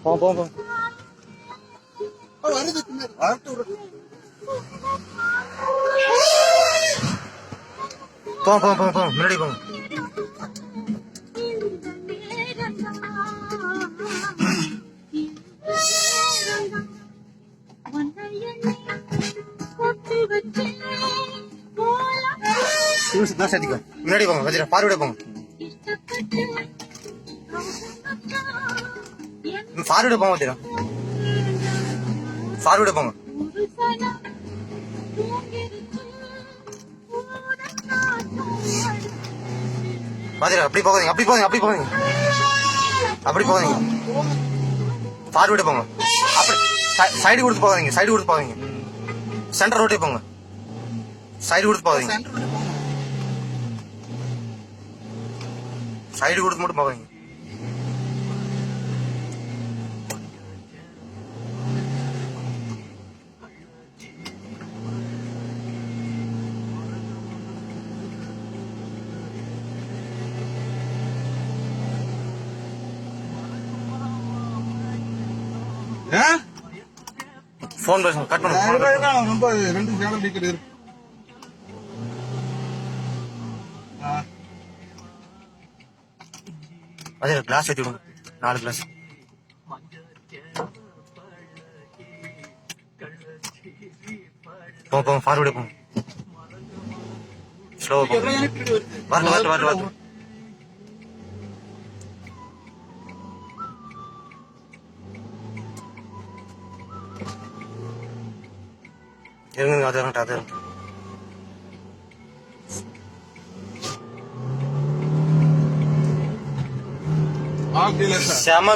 போங்க போங்க வருது பின்னாடி வரட்டு போங்க போங்க போங்க போங்க முன்னாடி போங்க. முன்னாடி போங்க வச்சிட பார்வையிட போங்க. பார்வையிட போங்க வச்சிட பார்வையிட போங்க. பாத்தீங்களா அப்படி போகாதீங்க அப்படி போகாதீங்க அப்படி போகாதீங்க அப்படி போகாதீங்க ஃபார்வர்டு போங்க. அப்படி சைடு கொடுத்து போகாதீங்க சைடு கொடுத்து போகாதீங்க சென்டர் ரோட்டே போங்க. சைடு கொடுத்து போகாதீங்க சைடு கொடுத்து மட்டும் போகாதீங்க. போன் பேசுங்க கட் பண்ணுங்க. ரொம்ப 2 சேனல் டிக்கெட் இருக்கு. அதே கிளாஸ் ஏற்றி விடுங்க 4 கிளாஸ். போங்க போங்க ஃபார்வர்டு போங்க. ஸ்லோவா போங்க. வரல வரல வரல வரல. இருங்க அது இறங்கட்டும் அது இறங்கட்டும். ஆ கீழே செம